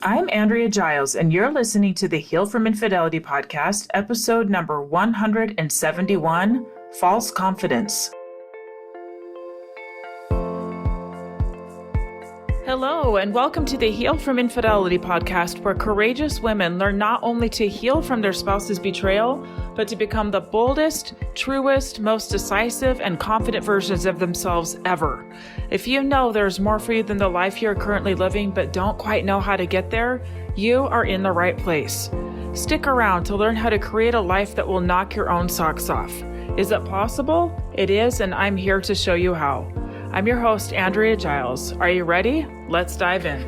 I'm Andrea Giles, and you're listening to the Heal from Infidelity podcast, episode number 171, False Confidence. Hello, and welcome to the Heal from Infidelity podcast, where courageous women learn not only to heal from their spouse's betrayal, but to become the boldest, truest, most decisive, and confident versions of themselves ever. If you know there's more for you than the life you're currently living, but don't quite know how to get there, you are in the right place. Stick around to learn how to create a life that will knock your own socks off. Is it possible? It is, and I'm here to show you how. I'm your host, Andrea Giles. Are you ready? Let's dive in.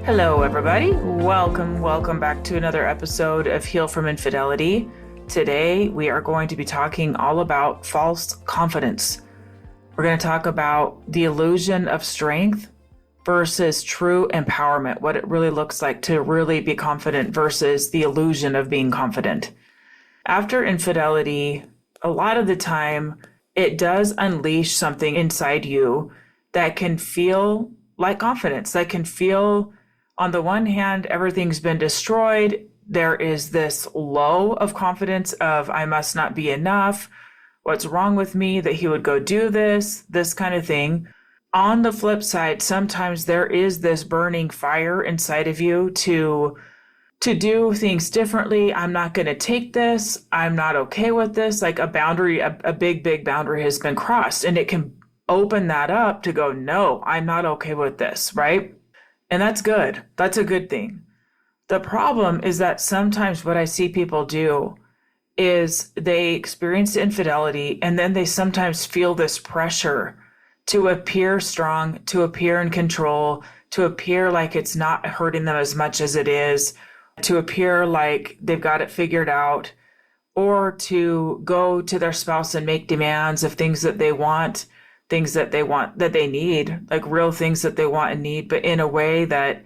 Hello, everybody. Welcome back to another episode of Heal from Infidelity. Today, we are going to be talking all about false confidence. We're going to talk about the illusion of strength versus true empowerment, what it really looks like to really be confident versus the illusion of being confident. After infidelity, a lot of the time, it does unleash something inside you that can feel like confidence, that can feel, on the one hand, everything's been destroyed. There is this low of confidence of, I must not be enough. What's wrong with me that he would go do this kind of thing. On the flip side, sometimes there is this burning fire inside of you to do things differently. I'm not going to take this. I'm not okay with this. Like a boundary, a big boundary has been crossed, and it can open that up to go, no, I'm not okay with this, right? And that's good. That's a good thing. The problem is that sometimes what I see people do is they experience infidelity, and then they sometimes feel this pressure to appear strong, to appear in control, to appear like it's not hurting them as much as it is, to appear like they've got it figured out, or to go to their spouse and make demands of things that they want, that they need, like real things that they want and need, but in a way that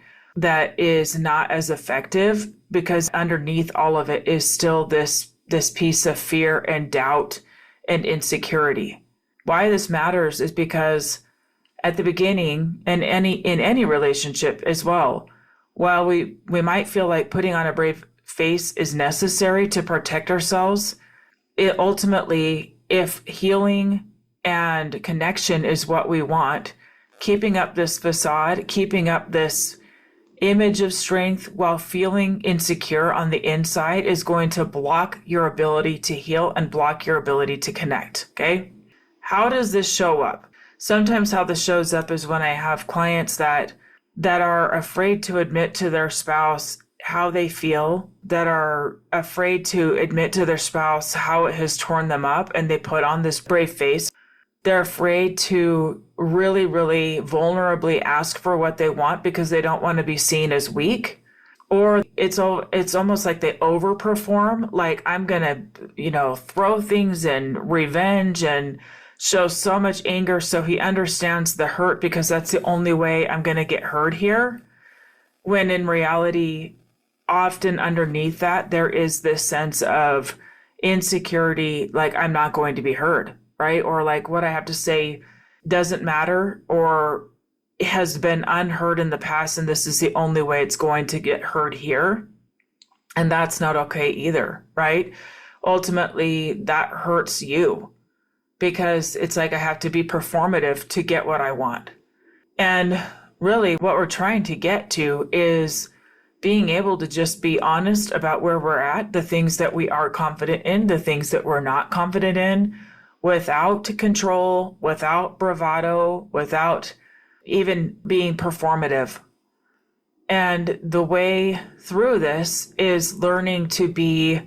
is not as effective, because underneath all of it is still this piece of fear and doubt and insecurity. Why this matters is because at the beginning, and in any relationship as well, while we might feel like putting on a brave face is necessary to protect ourselves, it ultimately, if healing and connection is what we want, keeping up this facade, keeping up this image of strength while feeling insecure on the inside is going to block your ability to heal and block your ability to connect, okay? How does this show up? Sometimes how this shows up is when I have clients that are afraid to admit to their spouse how they feel, that are afraid to admit to their spouse how it has torn them up, and they put on this brave face. They're afraid to really, really vulnerably ask for what they want because they don't want to be seen as weak. Or it's almost like they overperform, like I'm going to, throw things in revenge and show so much anger so he understands the hurt because that's the only way I'm going to get heard here. When in reality, often underneath that, there is this sense of insecurity, like I'm not going to be heard, right? Or like what I have to say doesn't matter, or has been unheard in the past, and this is the only way it's going to get heard here. And that's not okay either, right? Ultimately, that hurts you, because it's like I have to be performative to get what I want. And really what we're trying to get to is being able to just be honest about where we're at, the things that we are confident in, the things that we're not confident in, without control, without bravado, without even being performative. And the way through this is learning to be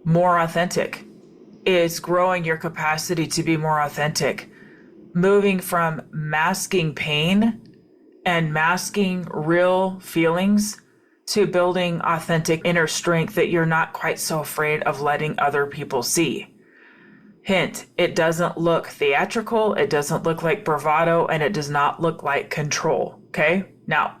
more authentic. Is growing your capacity to be more authentic, moving from masking pain and masking real feelings to building authentic inner strength that you're not quite so afraid of letting other people see. Hint, it doesn't look theatrical, it doesn't look like bravado, and it does not look like control, okay? Now,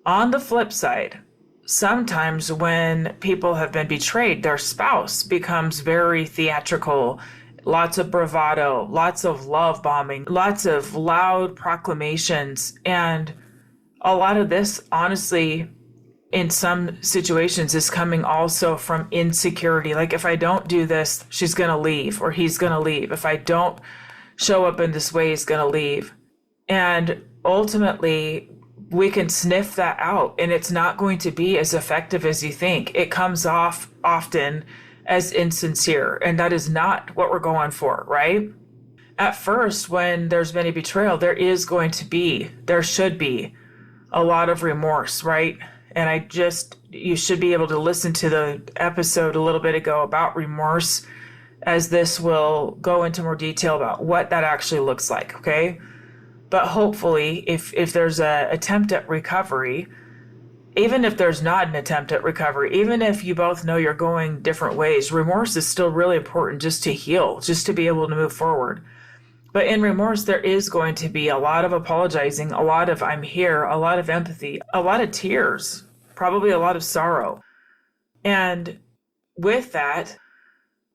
on the flip side, sometimes when people have been betrayed, their spouse becomes very theatrical, lots of bravado, lots of love bombing, lots of loud proclamations. And a lot of this, honestly, in some situations is coming also from insecurity. Like, if I don't do this, she's going to leave, or he's going to leave. If I don't show up in this way, he's going to leave. And ultimately, we can sniff that out, and it's not going to be as effective as you think. It comes off often as insincere, and that is not what we're going for, right? At first, when there's been a betrayal, there should be a lot of remorse, right? And you should be able to listen to the episode a little bit ago about remorse, as this will go into more detail about what that actually looks like, okay? But hopefully, if there's an attempt at recovery, even if there's not an attempt at recovery, even if you both know you're going different ways, remorse is still really important just to heal, just to be able to move forward. But in remorse, there is going to be a lot of apologizing, a lot of I'm here, a lot of empathy, a lot of tears, probably a lot of sorrow. And with that,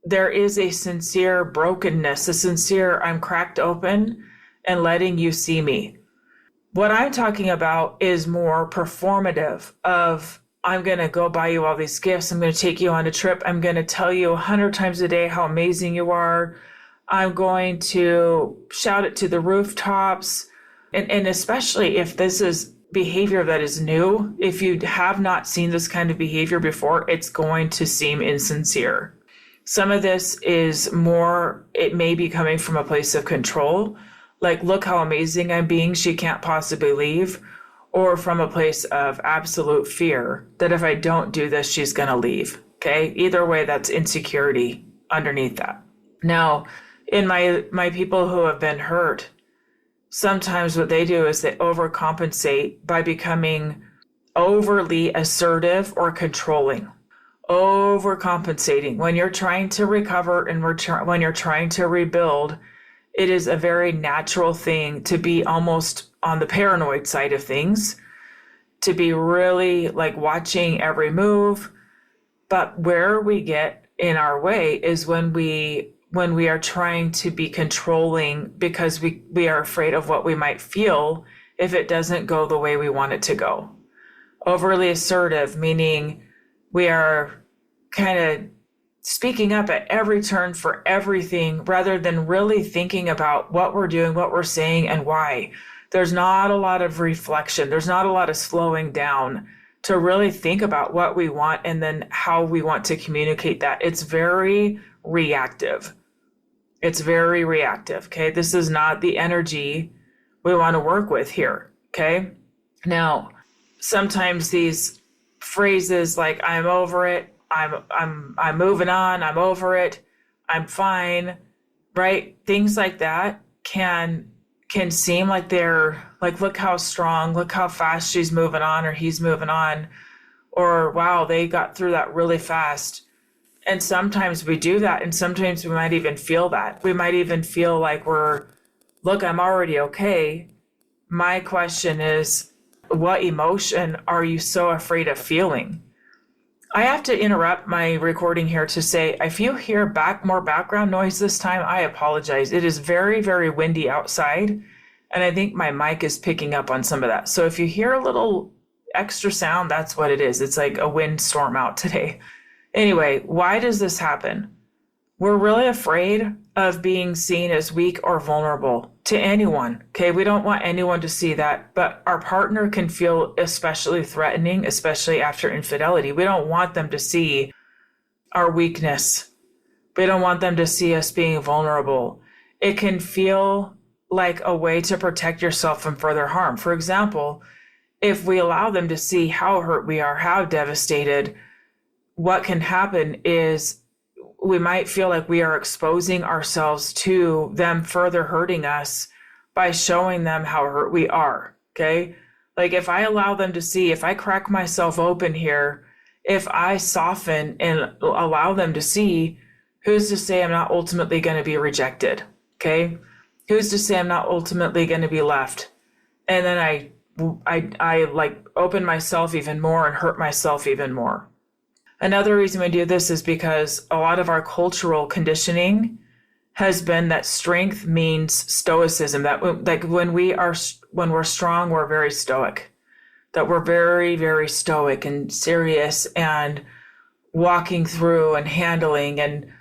there is a sincere brokenness, a sincere I'm cracked open and letting you see me. What I'm talking about is more performative of I'm going to go buy you all these gifts. I'm going to take you on a trip. I'm going to tell you 100 times a day how amazing you are. I'm going to shout it to the rooftops. And especially if this is behavior that is new, if you have not seen this kind of behavior before, it's going to seem insincere. Some of this is more, it may be coming from a place of control. Like, look how amazing I'm being, she can't possibly leave. Or from a place of absolute fear that if I don't do this, she's going to leave. Okay? Either way, that's insecurity underneath that. Now, in my people who have been hurt, sometimes what they do is they overcompensate by becoming overly assertive or controlling. Overcompensating. When you're trying to recover and when you're trying to rebuild, it is a very natural thing to be almost on the paranoid side of things, to be really like watching every move. But where we get in our way is when we are trying to be controlling because we are afraid of what we might feel if it doesn't go the way we want it to go. Overly assertive, meaning we are kind of speaking up at every turn for everything rather than really thinking about what we're doing, what we're saying, and why. There's not a lot of reflection. There's not a lot of slowing down to really think about what we want and then how we want to communicate that. It's very reactive. It's very reactive, okay? This is not the energy we want to work with here, okay? Now, sometimes these phrases like I'm over it, I'm moving on, I'm over it, I'm fine, right? Things like that can seem like they're like, look how strong, look how fast she's moving on or he's moving on, or wow, they got through that really fast. And sometimes we do that, and sometimes we might even feel that. We might even feel like look, I'm already okay. My question is, what emotion are you so afraid of feeling? I have to interrupt my recording here to say, if you hear more background noise this time, I apologize. It is very, very windy outside, and I think my mic is picking up on some of that. So if you hear a little extra sound, that's what it is. It's like a windstorm out today. Anyway, why does this happen? We're really afraid of being seen as weak or vulnerable to anyone. Okay, we don't want anyone to see that, but our partner can feel especially threatening, especially after infidelity. We don't want them to see our weakness. We don't want them to see us being vulnerable. It can feel like a way to protect yourself from further harm. For example, if we allow them to see how hurt we are, how devastated, what can happen is we might feel like we are exposing ourselves to them further hurting us by showing them how hurt we are, okay? Like if I allow them to see, if I crack myself open here, if I soften and allow them to see, who's to say I'm not ultimately going to be rejected, okay? Who's to say I'm not ultimately going to be left? And then I like open myself even more and hurt myself even more. Another reason we do this is because a lot of our cultural conditioning has been that strength means stoicism, that like when we're strong, we're very stoic, that we're very, very stoic and serious and walking through and handling. And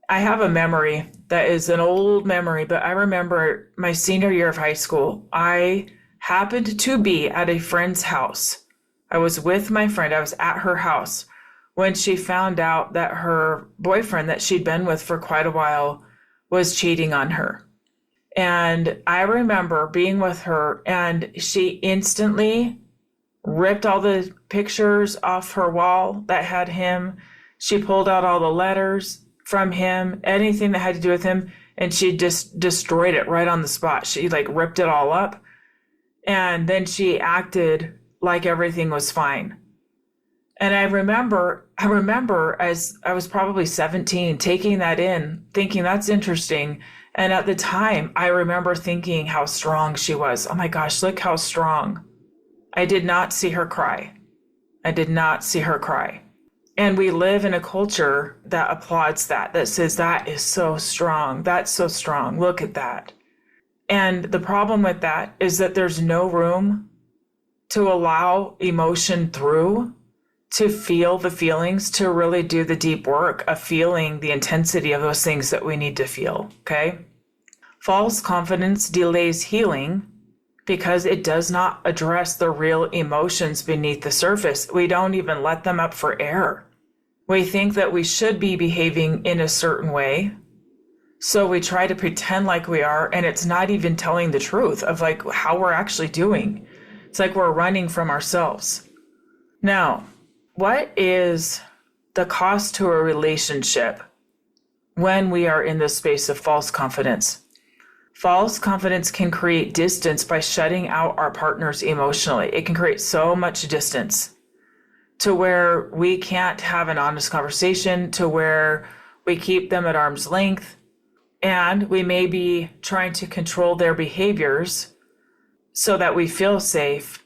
I have a memory that is an old memory, but I remember my senior year of high school, I happened to be at a friend's house. I was with my friend. I was at her house when she found out that her boyfriend that she'd been with for quite a while was cheating on her. And I remember being with her, and she instantly ripped all the pictures off her wall that had him. She pulled out all the letters from him, anything that had to do with him, and she just destroyed it right on the spot. She like ripped it all up. And then she acted like everything was fine. And I remember as I was probably 17, taking that in, thinking that's interesting. And at the time, I remember thinking how strong she was. Oh my gosh, look how strong. I did not see her cry. I did not see her cry. And we live in a culture that applauds that says that is so strong. That's so strong. Look at that. And the problem with that is that there's no room to allow emotion through, to feel the feelings, to really do the deep work of feeling the intensity of those things that we need to feel, okay? False confidence delays healing because it does not address the real emotions beneath the surface. We don't even let them up for air. We think that we should be behaving in a certain way, so we try to pretend like we are, and it's not even telling the truth of like how we're actually doing. It's like we're running from ourselves. Now, what is the cost to a relationship when we are in this space of false confidence? False confidence can create distance by shutting out our partners emotionally. It can create so much distance to where we can't have an honest conversation, to where we keep them at arm's length, and we may be trying to control their behaviors so that we feel safe.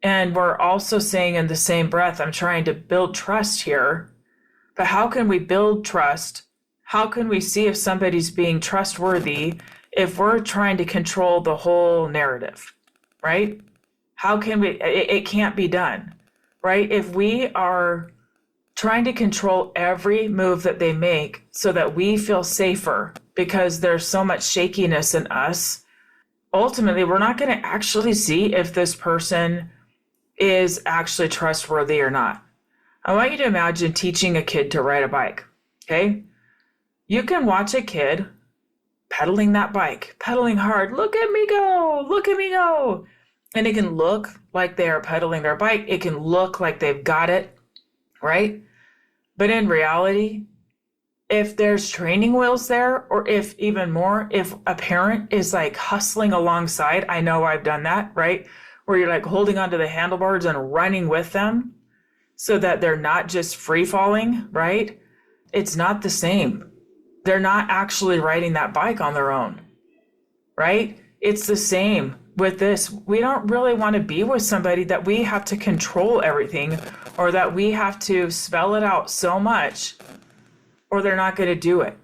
And we're also saying in the same breath, I'm trying to build trust here. But how can we build trust? How can we see if somebody's being trustworthy if we're trying to control the whole narrative, right? How can we, it can't be done, right? If we are trying to control every move that they make so that we feel safer because there's so much shakiness in us, ultimately, we're not going to actually see if this person is actually trustworthy or not. I want you to imagine teaching a kid to ride a bike, okay? You can watch a kid pedaling that bike, pedaling hard. Look at me go, look at me go. And it can look like they are pedaling their bike. It can look like they've got it, right? But in reality, if there's training wheels there, or if even more, if a parent is like hustling alongside, I know I've done that, right? Where you're like holding onto the handlebars and running with them so that they're not just free falling, right? It's not the same. They're not actually riding that bike on their own, right? It's the same with this. We don't really want to be with somebody that we have to control everything, or that we have to spell it out so much, or they're not going to do it.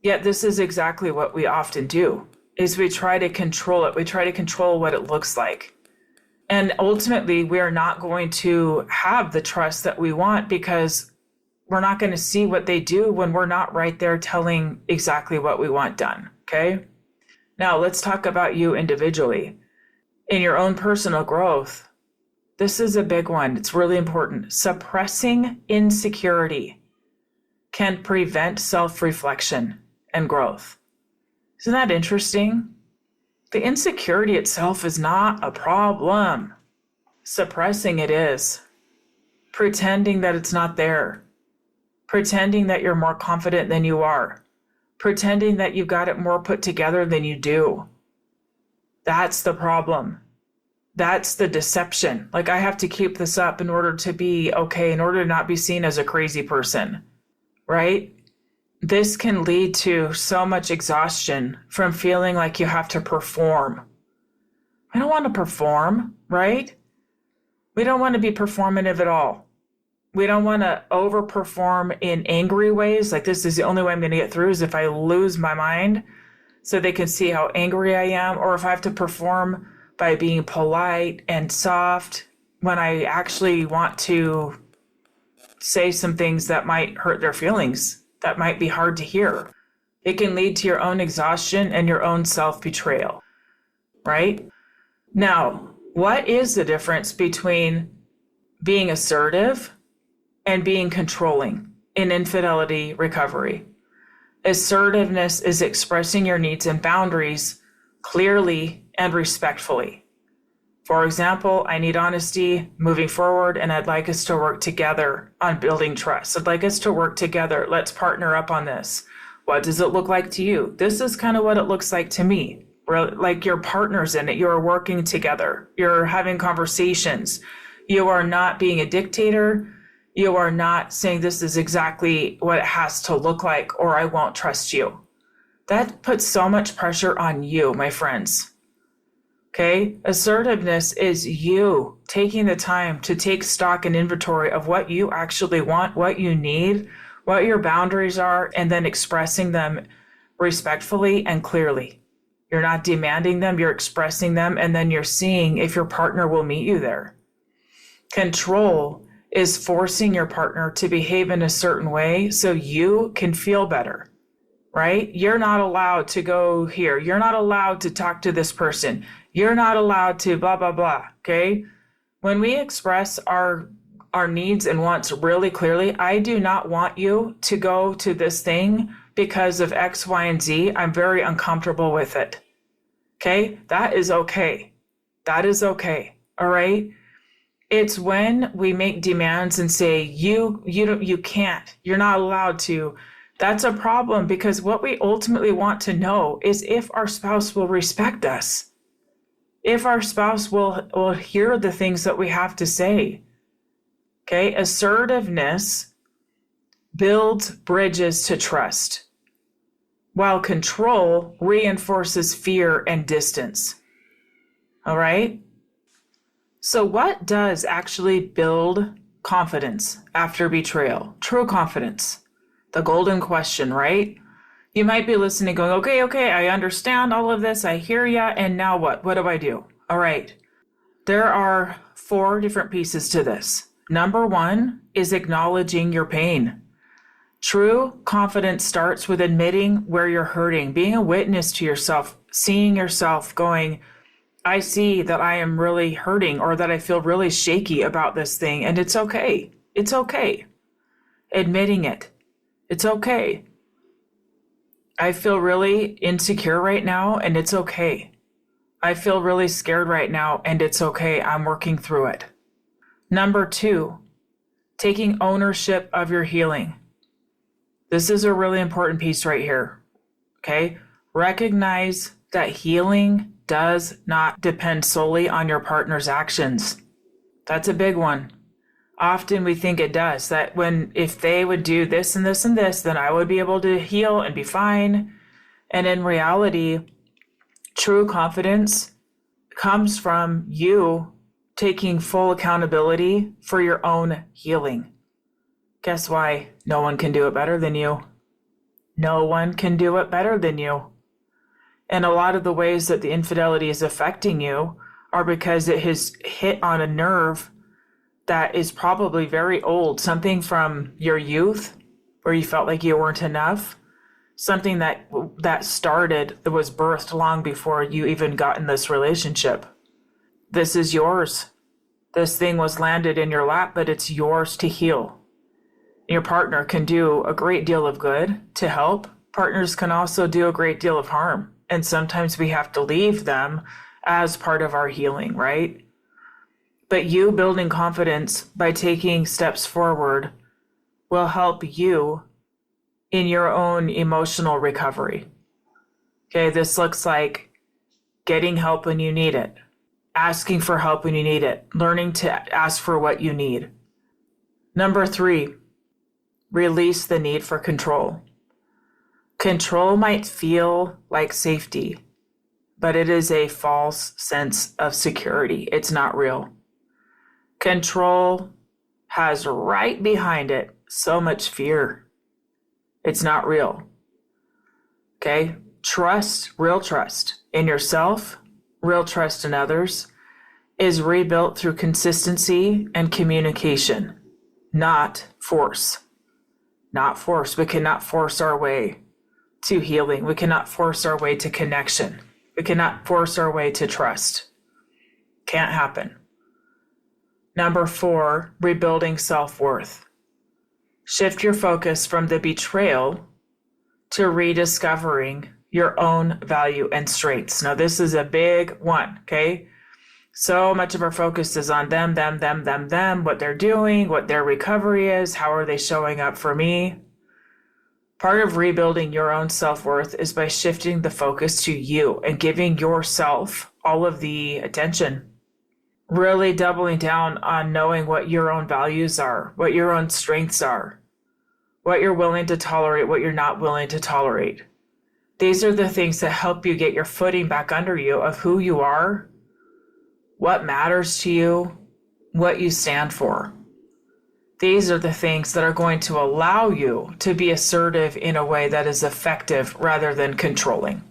Yet this is exactly what we often do, is we try to control it. We try to control what it looks like. And ultimately, we are not going to have the trust that we want because we're not going to see what they do when we're not right there telling exactly what we want done, okay? Now, let's talk about you individually. In your own personal growth, this is a big one. It's really important. Suppressing insecurity can prevent self-reflection and growth. Isn't that interesting? The insecurity itself is not a problem. Suppressing it is. Pretending that it's not there. Pretending that you're more confident than you are. Pretending that you've got it more put together than you do. That's the problem. That's the deception. Like, I have to keep this up in order to be okay, in order to not be seen as a crazy person, right? This can lead to so much exhaustion from feeling like you have to perform. I don't want to perform, right? We don't want to be performative at all. We don't want to overperform in angry ways. Like, this is the only way I'm going to get through is if I lose my mind so they can see how angry I am, or if I have to perform by being polite and soft when I actually want to say some things that might hurt their feelings, that might be hard to hear. It can lead to your own exhaustion and your own self-betrayal, right? Now, what is the difference between being assertive and being controlling in infidelity recovery? Assertiveness is expressing your needs and boundaries clearly and respectfully. For example, I need honesty moving forward, and I'd like us to work together on building trust. I'd like us to work together. Let's partner up on this. What does it look like to you? This is kind of what it looks like to me. We're like your partners in it. You're working together. You're having conversations. You are not being a dictator. You are not saying this is exactly what it has to look like, or I won't trust you. That puts so much pressure on you, my friends. Okay? Assertiveness is you taking the time to take stock and inventory of what you actually want, what you need, what your boundaries are, and then expressing them respectfully and clearly. You're not demanding them, you're expressing them, and then you're seeing if your partner will meet you there. Control is forcing your partner to behave in a certain way so you can feel better, right? You're not allowed to go here. You're not allowed to talk to this person. You're not allowed to blah, blah, blah, okay? When we express our needs and wants really clearly, I do not want you to go to this thing because of X, Y, and Z. I'm very uncomfortable with it, okay? That is okay. That is okay, all right? It's when we make demands and say, you can't, you're not allowed to. That's a problem, because what we ultimately want to know is if our spouse will respect us, if our spouse will hear the things that we have to say. Okay, assertiveness builds bridges to trust, while control reinforces fear and distance. All right? So what does actually build confidence after betrayal? True confidence. The golden question, right? You might be listening going, okay, I understand all of this. I hear ya. And now what? What do I do? All right. There are 4 different pieces to this. Number 1 is acknowledging your pain. True confidence starts with admitting where you're hurting, being a witness to yourself, seeing yourself going, I see that I am really hurting, or that I feel really shaky about this thing, and it's okay. It's okay. Admitting it. It's okay. I feel really insecure right now, and it's okay. I feel really scared right now, and it's okay. I'm working through it. Number 2, taking ownership of your healing. This is a really important piece right here. Okay? Recognize that healing does not depend solely on your partner's actions. That's a big one. Often we think it does, that if they would do this and this and this, then I would be able to heal and be fine. And in reality, true confidence comes from you taking full accountability for your own healing. Guess why? No one can do it better than you. No one can do it better than you. And a lot of the ways that the infidelity is affecting you are because it has hit on a nerve that is probably very old, something from your youth where you felt like you weren't enough, something that was birthed long before you even got in this relationship. This is yours. This thing was landed in your lap, but it's yours to heal. Your partner can do a great deal of good to help. Partners can also do a great deal of harm. And sometimes we have to leave them as part of our healing, right? But you building confidence by taking steps forward will help you in your own emotional recovery. Okay, this looks like getting help when you need it, asking for help when you need it, learning to ask for what you need. Number 3, release the need for control. Control might feel like safety, but it is a false sense of security. It's not real. Control has right behind it so much fear. It's not real. Okay? Trust, real trust in yourself, real trust in others, is rebuilt through consistency and communication, not force. Not force. We cannot force our way to healing. We cannot force our way to connection. We cannot force our way to trust. Can't happen. Number 4, rebuilding self-worth. Shift your focus from the betrayal to rediscovering your own value and strengths. Now, this is a big one, okay? So much of our focus is on them, what they're doing, what their recovery is, how are they showing up for me. Part of rebuilding your own self-worth is by shifting the focus to you and giving yourself all of the attention. Really doubling down on knowing what your own values are, what your own strengths are, what you're willing to tolerate, what you're not willing to tolerate. These are the things that help you get your footing back under you of who you are, what matters to you, what you stand for. These are the things that are going to allow you to be assertive in a way that is effective rather than controlling.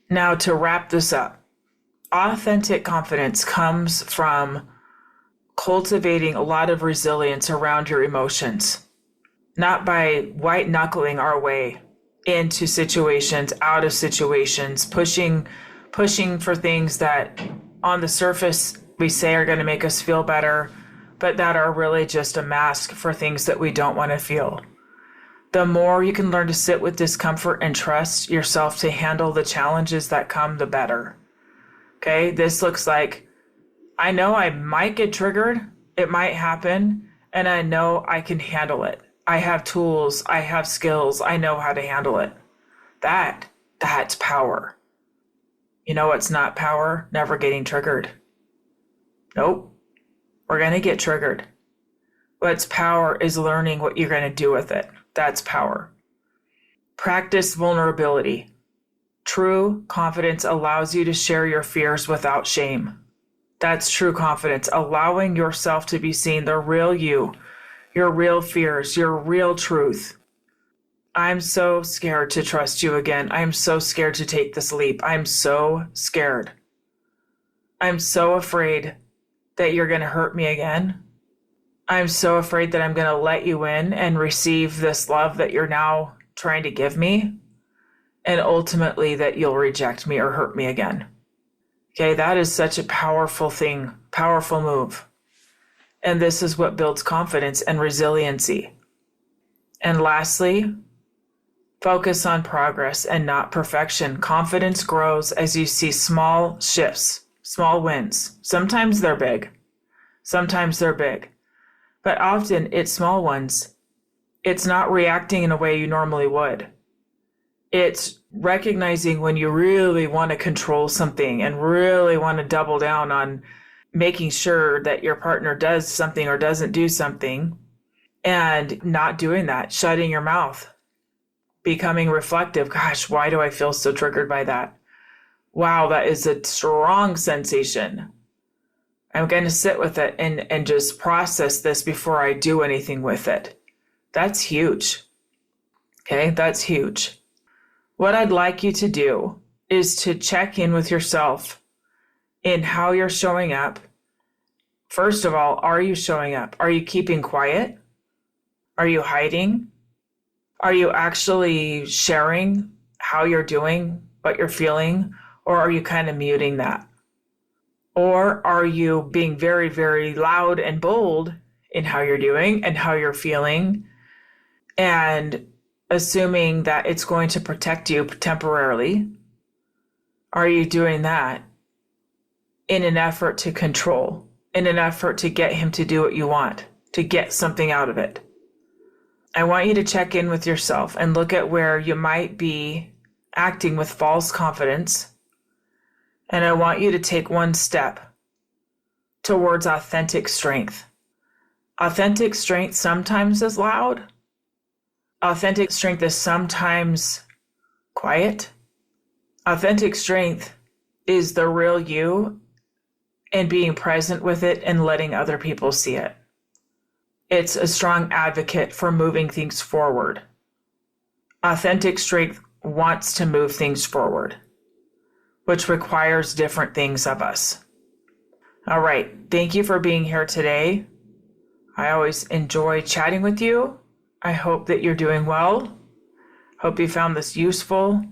Now, to wrap this up, authentic confidence comes from cultivating a lot of resilience around your emotions, not by white knuckling our way into situations, out of situations, pushing for things that on the surface we say are going to make us feel better, but that are really just a mask for things that we don't want to feel. The more you can learn to sit with discomfort and trust yourself to handle the challenges that come, the better. Okay, this looks like, I know I might get triggered, it might happen, and I know I can handle it. I have tools, I have skills, I know how to handle it. That's power. You know what's not power? Never getting triggered. Nope. We're going to get triggered. What's power is learning what you're going to do with it. That's power. Practice vulnerability. True confidence allows you to share your fears without shame. That's true confidence, allowing yourself to be seen, the real you, your real fears, your real truth. I'm so scared to trust you again. I'm so scared to take this leap. I'm so scared. I'm so afraid that you're going to hurt me again. I'm so afraid that I'm going to let you in and receive this love that you're now trying to give me, and ultimately that you'll reject me or hurt me again. Okay, that is such a powerful thing, powerful move. And this is what builds confidence and resiliency. And lastly, focus on progress and not perfection. Confidence grows as you see small shifts, small wins. Sometimes they're big. But often it's small ones. It's not reacting in a way you normally would. It's recognizing when you really want to control something and really want to double down on making sure that your partner does something or doesn't do something, and not doing that, shutting your mouth, becoming reflective. Gosh, why do I feel so triggered by that? Wow, that is a strong sensation. I'm going to sit with it and just process this before I do anything with it. That's huge. Okay, that's huge. What I'd like you to do is to check in with yourself in how you're showing up. First of all, are you showing up? Are you keeping quiet? Are you hiding? Are you actually sharing how you're doing, what you're feeling, or are you kind of muting that? Or are you being very, very loud and bold in how you're doing and how you're feeling, and assuming that it's going to protect you temporarily? Are you doing that in an effort to control, in an effort to get him to do what you want, to get something out of it? I want you to check in with yourself and look at where you might be acting with false confidence. And I want you to take one step towards authentic strength. Authentic strength sometimes is loud. Authentic strength is sometimes quiet. Authentic strength is the real you and being present with it and letting other people see it. It's a strong advocate for moving things forward. Authentic strength wants to move things forward, which requires different things of us. All right. Thank you for being here today. I always enjoy chatting with you. I hope that you're doing well. Hope you found this useful.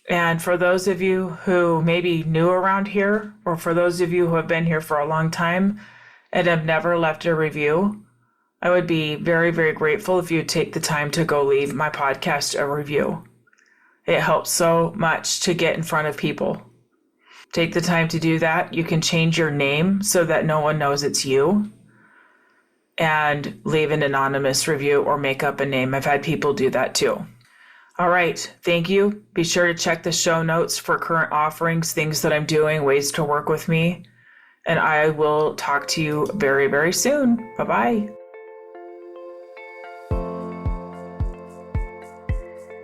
And for those of you who may be new around here, or for those of you who have been here for a long time and have never left a review, I would be very, very grateful if you'd take the time to go leave my podcast a review. It helps so much to get in front of people. Take the time to do that. You can change your name so that no one knows it's you, and leave an anonymous review or make up a name. I've had people do that too. All right. Thank you. Be sure to check the show notes for current offerings, things that I'm doing, ways to work with me. And I will talk to you very, very soon. Bye-bye.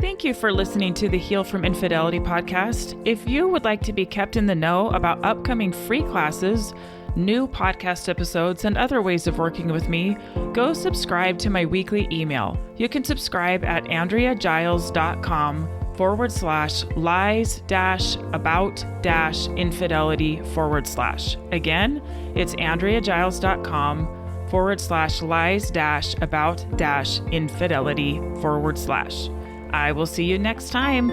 Thank you for listening to the Heal from Infidelity podcast. If you would like to be kept in the know about upcoming free classes, new podcast episodes, and other ways of working with me, go subscribe to my weekly email. You can subscribe at AndreaGiles.com/lies-about-infidelity/. Again, it's AndreaGiles.com/lies-about-infidelity/. I will see you next time.